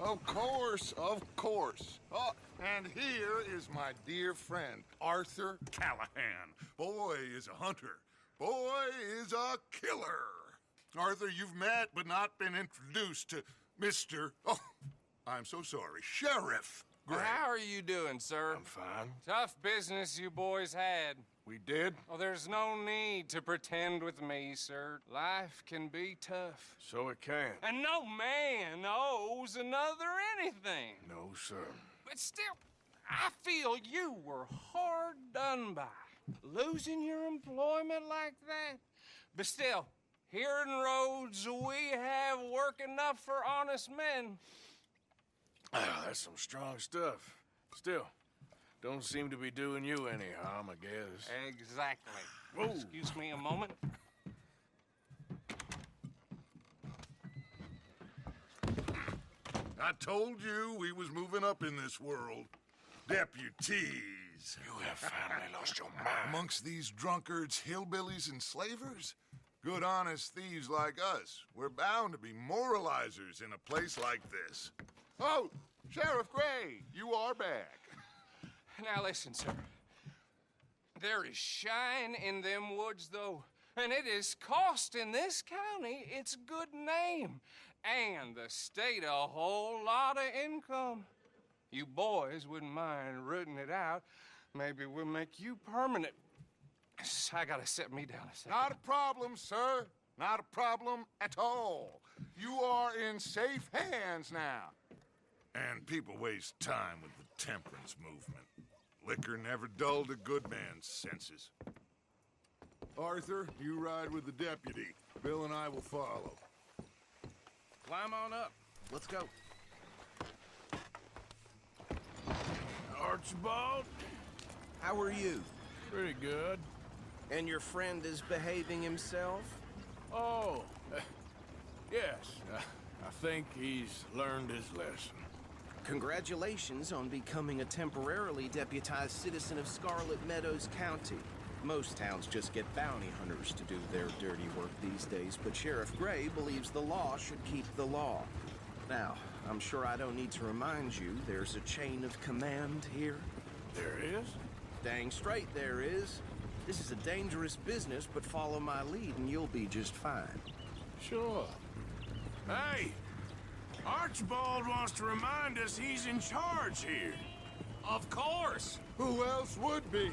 Of course, of course. Oh, and here is my dear friend, Arthur Callahan. Boy is a hunter. Boy is a killer. Arthur, you've met but not been introduced to Mr. Oh, I'm so sorry, Sheriff Gray. How are you doing, sir? I'm fine. Tough business you boys had. We did? Oh, there's no need to pretend with me, sir. Life can be tough. So it can. And no man owes another anything. No, sir. But still, I feel you were hard done by. Losing your employment like that. But still, here in Rhodes, we have work enough for honest men. Ah, that's some strong stuff. Still, don't seem to be doing you any harm, I guess. Exactly. Whoa. Excuse me a moment. I told you we was moving up in this world. Deputies. You have finally lost your mind. Amongst these drunkards, hillbillies, and slavers? Good honest thieves like us. We're bound to be moralizers in a place like this. Oh, Sheriff Gray, you are back. Now listen, sir. There is shine in them woods, though, and it is costing this county its good name and the state a whole lot of income. You boys wouldn't mind rooting it out. Maybe we'll make you permanent. I gotta set me down a second. Not a problem, sir. Not a problem at all. You are in safe hands now. And people waste time with the temperance movement. Liquor never dulled a good man's senses. Arthur, you ride with the deputy. Bill and I will follow. Climb on up. Let's go. Archibald? How are you? Pretty good. And your friend is behaving himself? Oh, yes. I think he's learned his lesson. Congratulations on becoming a temporarily deputized citizen of Scarlet Meadows County. Most towns just get bounty hunters to do their dirty work these days, but Sheriff Gray believes the law should keep the law. Now, I'm sure I don't need to remind you there's a chain of command here. There is? Dang straight there is. This is a dangerous business, but follow my lead and you'll be just fine. Sure. Hey! Archibald wants to remind us he's in charge here. Of course. Who else would be?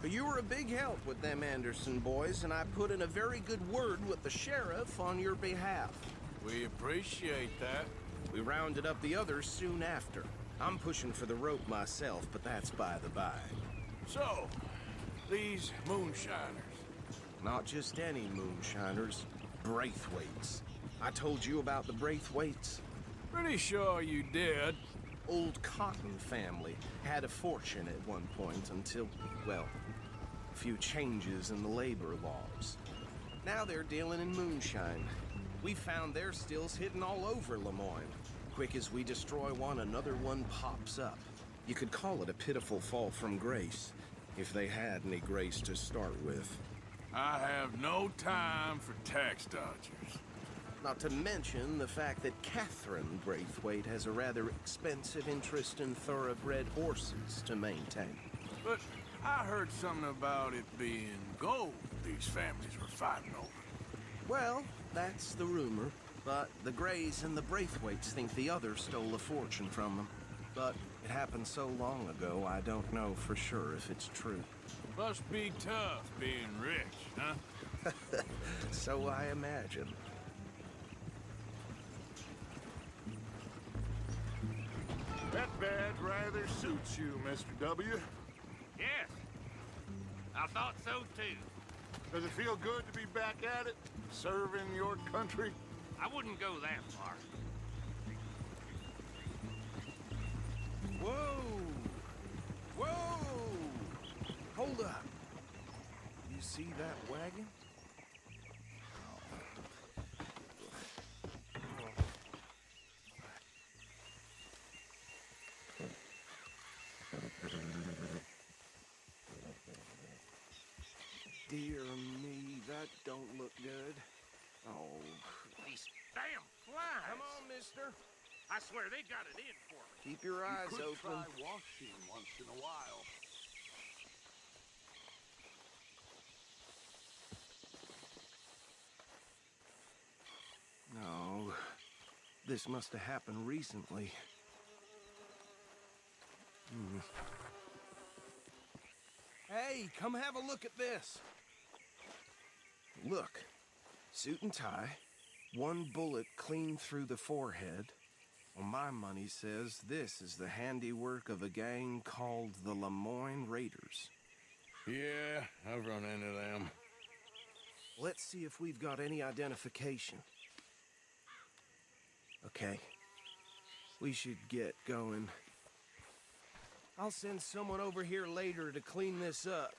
But you were a big help with them Anderson boys, and I put in a very good word with the sheriff on your behalf. We appreciate that. We rounded up the others soon after. I'm pushing for the rope myself, but that's by the by. So, these moonshiners. Not just any moonshiners, Braithwaites. I told you about the Braithwaites. Pretty sure you did. Old Cotton family had a fortune at one point until, well, a few changes in the labor laws. Now they're dealing in moonshine. We found their stills hidden all over Lemoyne. Quick as we destroy one, another one pops up. You could call it a pitiful fall from grace, if they had any grace to start with. I have no time for tax dodgers. Not to mention the fact that Catherine Braithwaite has a rather expensive interest in thoroughbred horses to maintain. But I heard something about it being gold these families were fighting over. Well, that's the rumor. But the Grays and the Braithwaites think the others stole a fortune from them. But it happened so long ago, I don't know for sure if it's true. Must be tough being rich, huh? So I imagine. That badge rather suits you, Mr. W. Yes, I thought so too. Does it feel good to be back at it, serving your country? I wouldn't go that far. Whoa! Whoa! Hold up. You see that wagon? Dear me, that don't look good. Oh. These damn flies. Come on, mister. I swear they got it in for me. Keep your eyes Could open. try washing once in a while. No, this must have happened recently. Hey, come have a look at this. Look, suit and tie, one bullet clean through the forehead. Well, my money says this is the handiwork of a gang called the Lemoyne Raiders. Yeah, I've run into them. Let's see if we've got any identification. Okay, we should get going. I'll send someone over here later to clean this up.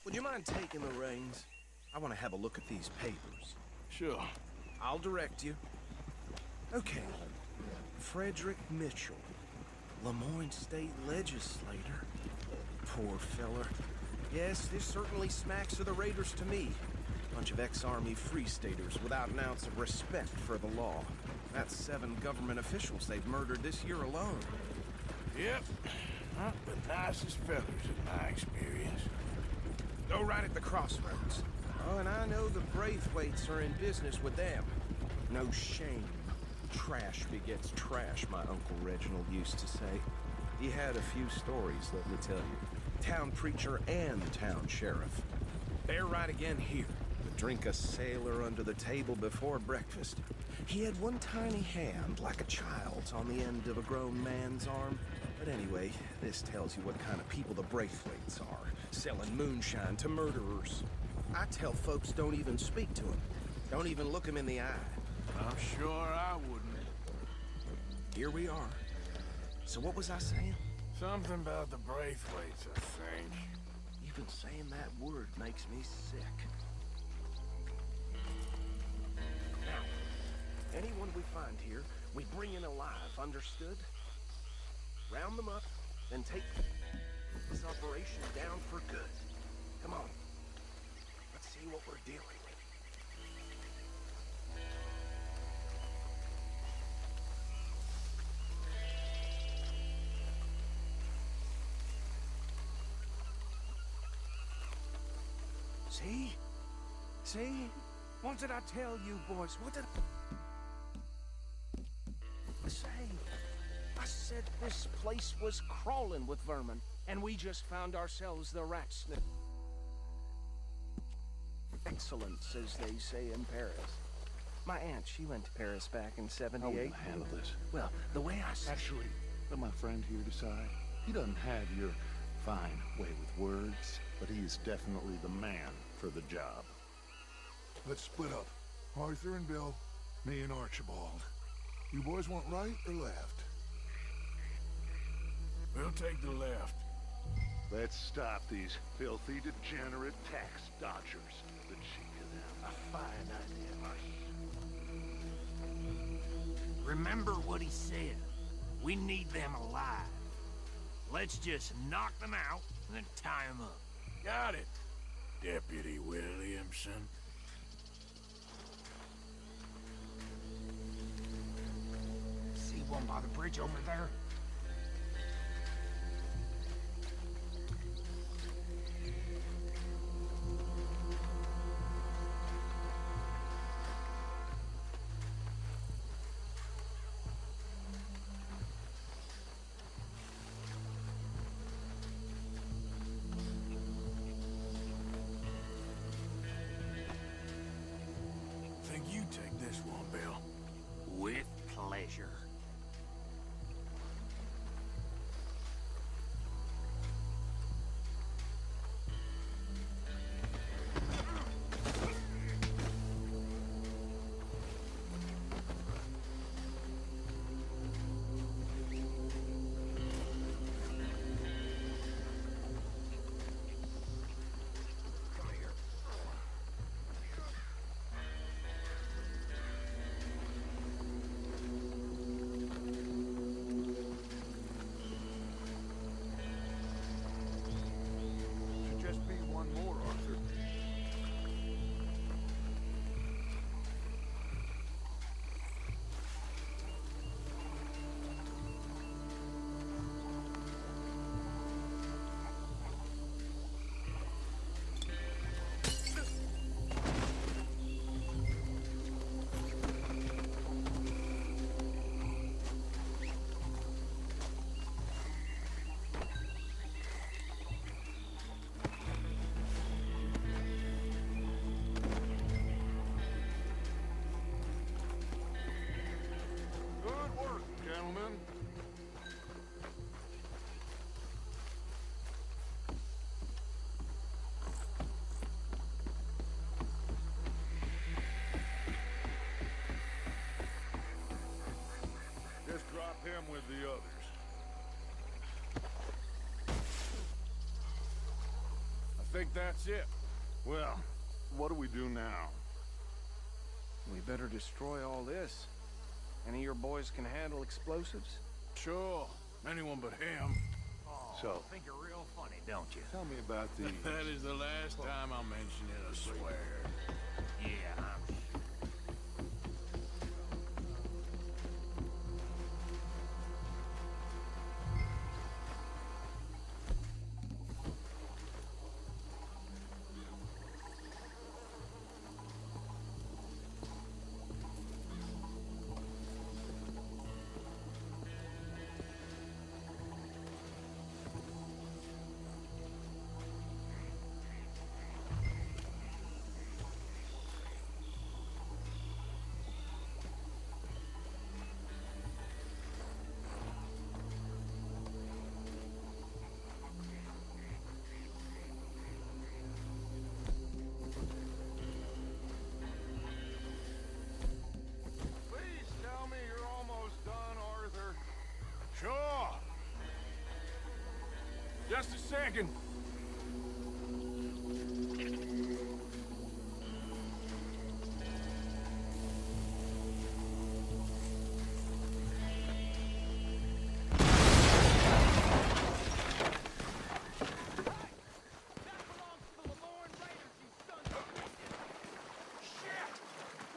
Would you mind taking the reins? I want to have a look at these papers. Sure. I'll direct you. Okay. Frederick Mitchell, Lemoyne State Legislator. Poor feller. Yes, this certainly smacks of the Raiders to me. Bunch of ex-Army Free Staters without an ounce of respect for the law. That's 7 government officials they've murdered this year alone. Yep. Not the nicest fellas in my experience. Go right at the crossroads. Oh, and I know the Braithwaites are in business with them. No shame. Trash begets trash, my Uncle Reginald used to say. He had a few stories, let me tell you. Town preacher and town sheriff. They're right again here. To drink a sailor under the table before breakfast. He had one tiny hand, like a child's, on the end of a grown man's arm. But anyway, this tells you what kind of people the Braithwaites are. Selling moonshine to murderers. I tell folks don't even speak to him. Don't even look him in the eye. I'm sure I wouldn't. Here we are. So what was I saying? Something about the Braithwaites, I think. Even saying that word makes me sick. Now, anyone we find here, we bring in alive, understood? Round them up, then take this operation down for good. Come on. Let's see what we're dealing with. See? See? What did I tell you, boys? What did I say? I said this place was crawling with vermin, and we just found ourselves the rat sniff. Excellence, as they say in Paris. My aunt, she went to Paris back in '78. How are we gonna handle this? Well, the way I said... Actually, let my friend here decide. He doesn't have your fine way with words, but he is definitely the man for the job. Let's split up. Arthur and Bill, me and Archibald. You boys want right or left? We'll take the left. Let's stop these filthy, degenerate tax dodgers. The cheek of them. A fine idea. Remember what he said. We need them alive. Let's just knock them out and then tie them up. Got it, Deputy Williamson. See one by the bridge over there? Think you take this one, Bill. With pleasure. one more, Arthur. Good work, gentlemen. Just drop him with the others. I think that's it. Well, what do we do now? We better destroy all this. Any of your boys can handle explosives? Sure. Anyone but him. So, Think you're real funny, don't you? tell me about the... That is the last time I'll mention it, I swear. Yeah, I'm Please tell me you're almost done, Arthur. Sure. Just a second.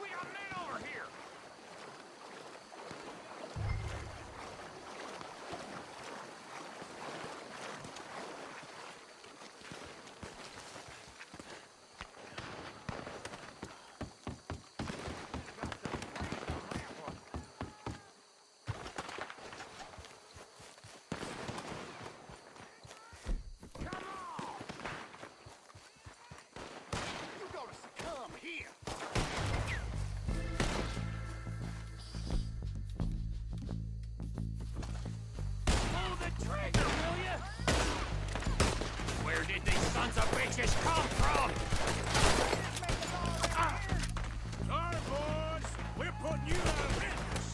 We got men over here! Pull the trigger, will ya? Where did these sons of bitches come from? Sorry, boys. We're putting you out of business.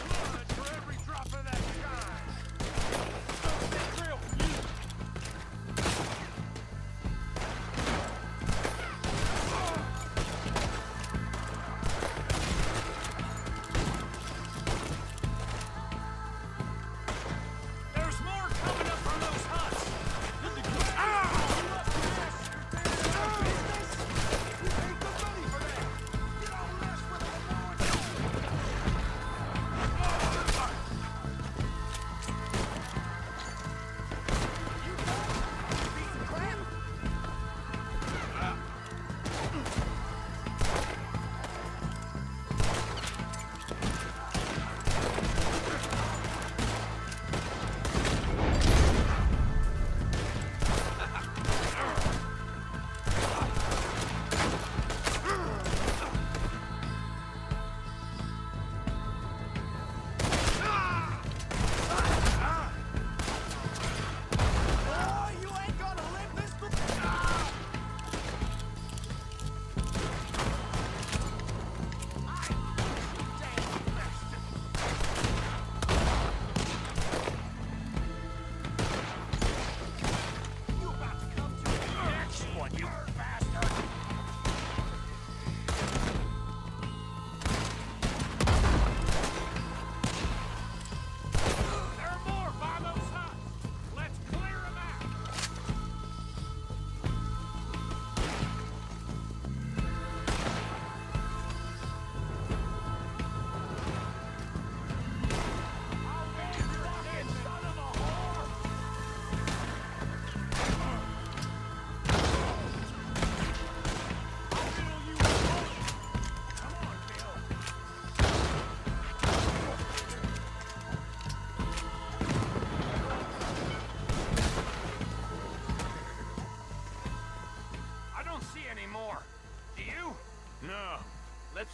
Blood for every drop of that shine. Something real for you. There's more coming up from those huts. Ah!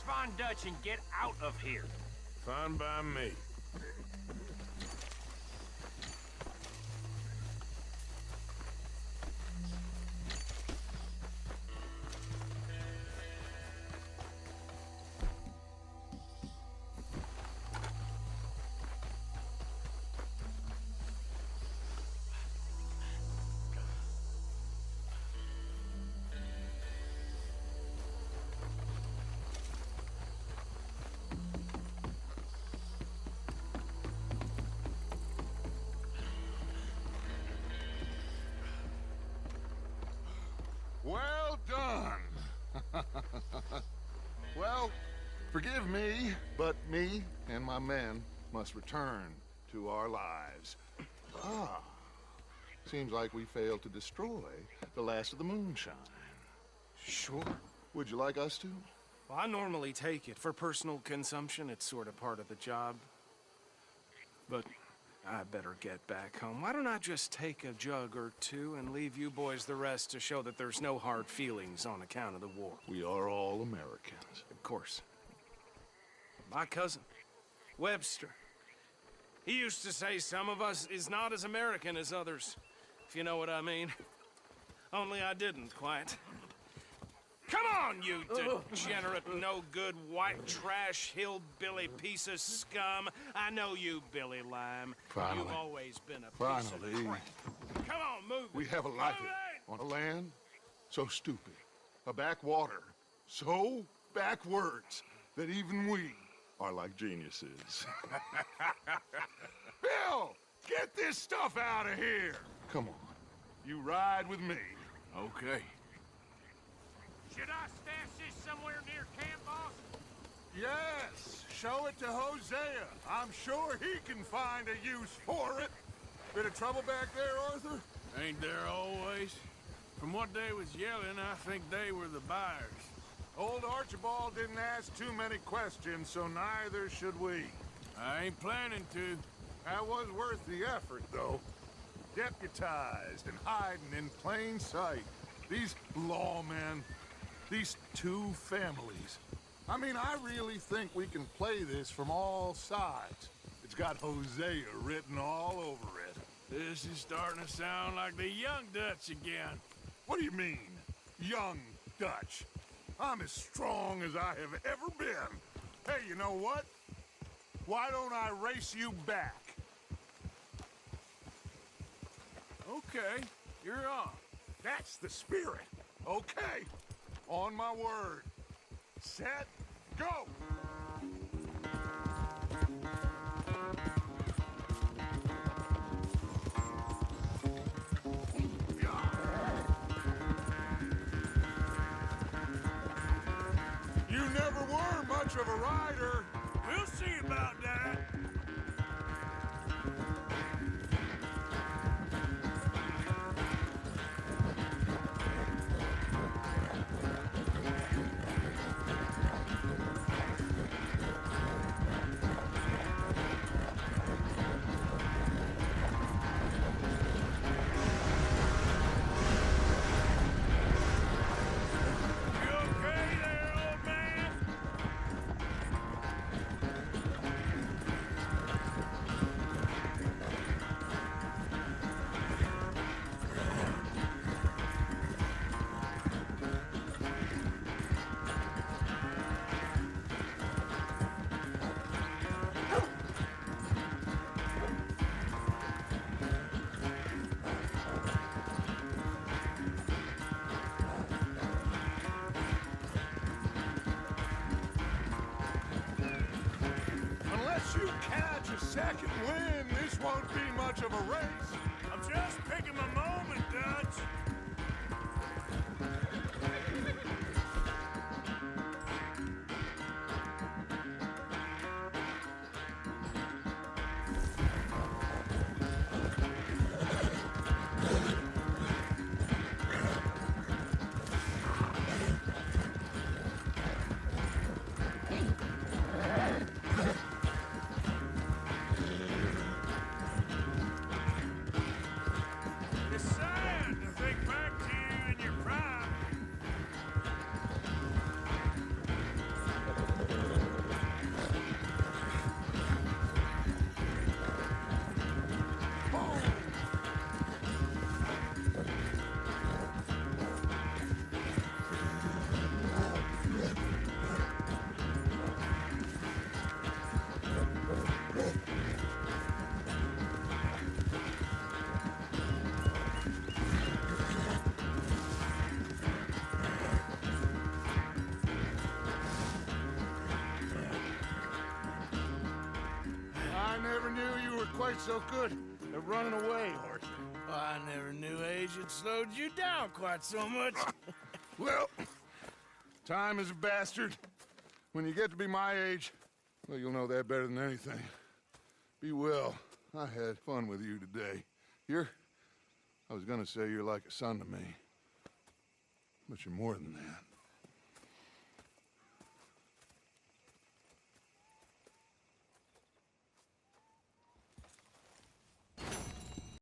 find Dutch and get out of here. Fine by me. Well done. Well, forgive me, but me and my men must return to our lives. Ah, seems like we failed to destroy the last of the moonshine. Sure. Would you like us to? Well, I normally take it. For personal consumption, it's sort of part of the job. But I better get back home. Why don't I just take a jug or two and leave you boys the rest to show that there's no hard feelings on account of the war? We are all Americans. Of course. My cousin, Webster, he used to say some of us is not as American as others, if you know what I mean. Only I didn't quite. Come on, you degenerate, no-good, white trash, hillbilly piece of scum. I know you, Billy Lime. Finally. You've always been a piece Finally. of crap. Come on, move We it. have a life Move it! on a land so stupid, a backwater so backwards that even we are like geniuses. Bill, get this stuff out of here. Come on, you ride with me. Okay. Should I stash this somewhere near camp, boss? Yes, show it to Hosea. I'm sure he can find a use for it. Bit of trouble back there, Arthur? Ain't there always? From what they was yelling, I think they were the buyers. Old Archibald didn't ask too many questions, so neither should we. I ain't planning to. That was worth the effort, though. Deputized and hiding in plain sight. These lawmen, these two families. I mean, I really think we can play this from all sides. It's got Hosea written all over it. This is starting to sound like the young Dutch again. What do you mean, young Dutch? I'm as strong as I have ever been. Hey, you know what? Why don't I race you back? Okay, you're on. That's the spirit. Okay. On my word. Set, go! You never were much of a rider. We'll see about that. You okay there, old man? Unless you catch a second wind, this won't be much of a race. I'm just picking my moment, Dutch. quite so good at running away, Horsey. Well, I never knew age had slowed you down quite so much. Well, time is a bastard. When you get to be my age, well, you'll know that better than anything. Be well. I had fun with you today. I was gonna say you're like a son to me. But you're more than that.